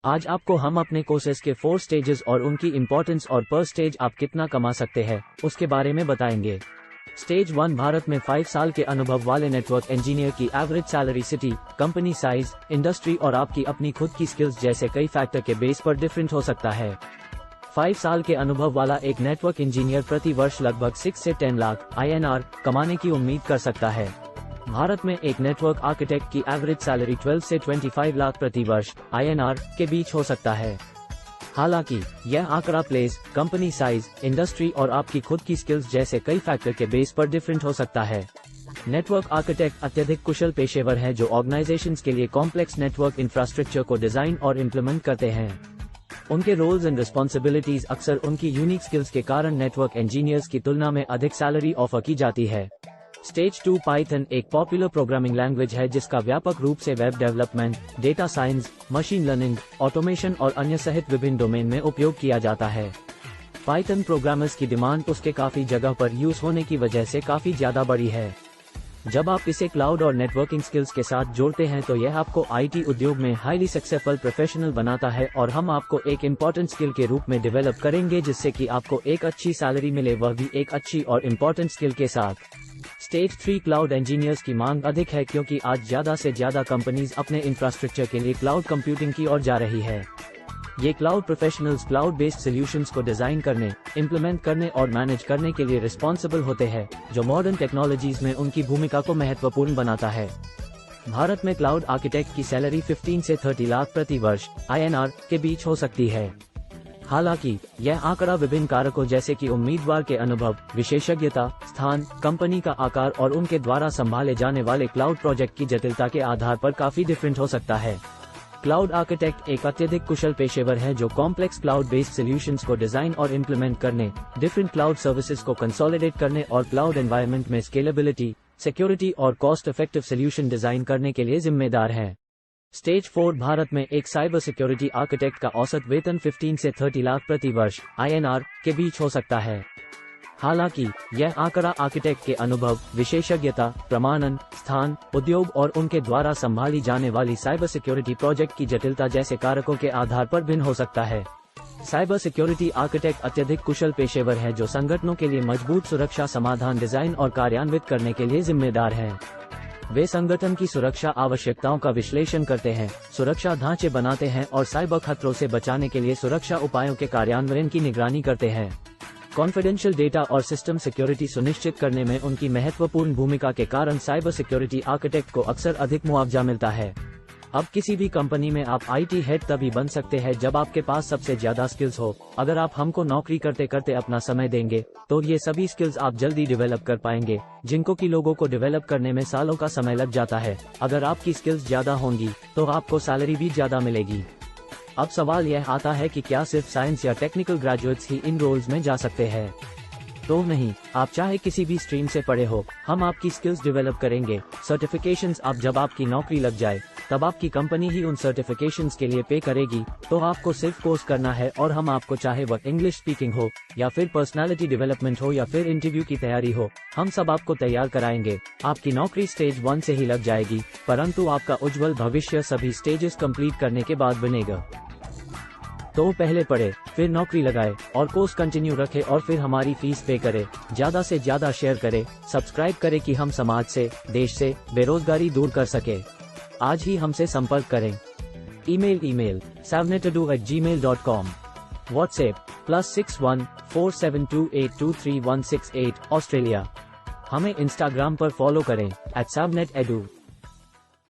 आज आपको हम अपने कोर्सेज के 4 स्टेजेस और उनकी इम्पोर्टेंस और पर स्टेज आप कितना कमा सकते हैं उसके बारे में बताएंगे। स्टेज 1 भारत में 5 साल के अनुभव वाले नेटवर्क इंजीनियर की average salary city, company size, industry और आपकी अपनी खुद की स्किल्स जैसे कई फैक्टर के बेस पर डिफरेंट हो सकता है। 5 साल के अनुभव वाला एक नेटवर्क इंजीनियर प्रति वर्ष लगभग 6 से 10 लाख INR कमाने की उम्मीद कर सकता है। भारत में एक नेटवर्क आर्किटेक्ट की एवरेज सैलरी 12 से 25 लाख प्रति वर्ष INR के बीच हो सकता है। हालांकि यह आंकड़ा प्लेस, कंपनी साइज, इंडस्ट्री और आपकी खुद की स्किल्स जैसे कई फैक्टर के बेस पर डिफरेंट हो सकता है। नेटवर्क आर्किटेक्ट अत्यधिक कुशल पेशेवर हैं जो ऑर्गेनाइजेशंस के लिए कॉम्प्लेक्स नेटवर्क इंफ्रास्ट्रक्चर को डिजाइन और इम्प्लीमेंट करते हैं। उनके रोल्स एंड रिस्पॉन्सिबिलिटीज अक्सर उनकी यूनिक स्किल्स के कारण नेटवर्क इंजीनियर्स की तुलना में अधिक सैलरी ऑफर की जाती है। स्टेज 2 पाइथन एक पॉपुलर प्रोग्रामिंग लैंग्वेज है जिसका व्यापक रूप से web development, data science, machine learning, automation और अन्य सहित विभिन्न डोमेन में उपयोग किया जाता है। पाइथन प्रोग्रामर्स की डिमांड उसके काफी जगह पर यूज होने की वजह से काफी ज्यादा बड़ी है। जब आप इसे क्लाउड और नेटवर्किंग स्किल्स के साथ जोड़ते हैं तो यह आपको IT उद्योग में हाईली सक्सेसफुल प्रोफेशनल बनाता है और हम आपको एक इम्पोर्टेंट स्किल के रूप में डेवलप करेंगे जिससे कि आपको एक अच्छी सैलरी मिले, वह भी एक अच्छी और इम्पोर्टेंट स्किल के साथ। स्टेज 3 क्लाउड इंजीनियर्स की मांग अधिक है क्योंकि आज ज्यादा से ज्यादा कंपनीज अपने इंफ्रास्ट्रक्चर के लिए क्लाउड कंप्यूटिंग की ओर जा रही है। ये cloud professionals cloud based solutions को डिजाइन करने, इम्प्लीमेंट करने और मैनेज करने के लिए रिस्पॉन्सिबल होते हैं, जो मॉडर्न टेक्नोलॉजीज में उनकी भूमिका को महत्वपूर्ण बनाता है। भारत में क्लाउड आर्किटेक्ट की सैलरी 15 से 30 लाख प्रति वर्ष INR के बीच हो सकती है। हालांकि यह आंकड़ा विभिन्न कारकों जैसे कि उम्मीदवार के अनुभव, विशेषज्ञता, स्थान, कंपनी का आकार और उनके द्वारा संभाले जाने वाले क्लाउड प्रोजेक्ट की जटिलता के आधार पर काफी डिफरेंट हो सकता है। क्लाउड आर्किटेक्ट एक अत्यधिक कुशल पेशेवर है जो कॉम्प्लेक्स क्लाउड बेस्ड सॉल्यूशंस को डिजाइन और इम्प्लीमेंट करने, डिफरेंट क्लाउड सर्विसेज को कंसोलिडेट करने और क्लाउड एनवायरनमेंट में स्केलेबिलिटी, सिक्योरिटी और कॉस्ट इफेक्टिव सॉल्यूशन डिजाइन करने के लिए जिम्मेदार है। स्टेज 4 भारत में एक साइबर सिक्योरिटी आर्किटेक्ट का औसत वेतन 15 से 30 लाख प्रति वर्ष INR के बीच हो सकता है। हालांकि यह आंकड़ा आर्किटेक्ट के अनुभव, विशेषज्ञता, प्रमाणन, स्थान, उद्योग और उनके द्वारा संभाली जाने वाली साइबर सिक्योरिटी प्रोजेक्ट की जटिलता जैसे कारकों के आधार पर भिन्न हो सकता है। साइबर सिक्योरिटी आर्किटेक्ट अत्यधिक कुशल पेशेवर है जो संगठनों के लिए मजबूत सुरक्षा समाधान डिजाइन और कार्यान्वित करने के लिए जिम्मेदार हैं। वे संगठन की सुरक्षा आवश्यकताओं का विश्लेषण करते हैं, सुरक्षा ढांचे बनाते हैं और साइबर खतरों से बचाने के लिए सुरक्षा उपायों के कार्यान्वयन की निगरानी करते हैं। कॉन्फिडेंशियल डेटा और सिस्टम सिक्योरिटी सुनिश्चित करने में उनकी महत्वपूर्ण भूमिका के कारण साइबर सिक्योरिटी आर्किटेक्ट को अक्सर अधिक मुआवजा मिलता है। अब किसी भी कंपनी में आप IT हेड तभी बन सकते हैं जब आपके पास सबसे ज्यादा स्किल्स हो। अगर आप हमको नौकरी करते करते अपना समय देंगे तो ये सभी स्किल्स आप जल्दी डेवलप कर पाएंगे, जिनको कि लोगों को डेवलप करने में सालों का समय लग जाता है। अगर आपकी स्किल्स ज्यादा होंगी तो आपको सैलरी भी ज्यादा मिलेगी। अब सवाल यह आता है कि क्या सिर्फ साइंस या टेक्निकल ग्रेजुएट्स ही इन रोल्स में जा सकते हैं? तो नहीं, आप चाहे किसी भी स्ट्रीम से पढ़े हो, हम आपकी स्किल्स डेवलप करेंगे। सर्टिफिकेशंस आप जब आपकी नौकरी लग जाए तब आपकी कंपनी ही उन सर्टिफिकेशंस के लिए पे करेगी, तो आपको सिर्फ कोर्स करना है और हम आपको चाहे वह इंग्लिश स्पीकिंग हो या फिर पर्सनालिटी डेवलपमेंट हो या फिर इंटरव्यू की तैयारी हो, हम सब आपको तैयार कराएंगे। आपकी नौकरी स्टेज 1 से ही लग जाएगी, परंतु आपका उज्जवल भविष्य सभी स्टेजेस कंप्लीट करने के बाद बनेगा। तो पहले पढ़े, फिर नौकरी लगाए और कोर्स कंटिन्यू रखे और फिर हमारी फीस पे करे। ज्यादा से ज्यादा शेयर करे, सब्सक्राइब करे कि हम समाज से, देश से बेरोजगारी दूर कर सके। आज ही हमसे संपर्क करें। Email savnetedu@gmail.com। WhatsApp +61 4728233168 Australia. हमें इंस्टाग्राम पर फॉलो करें @savnetedu।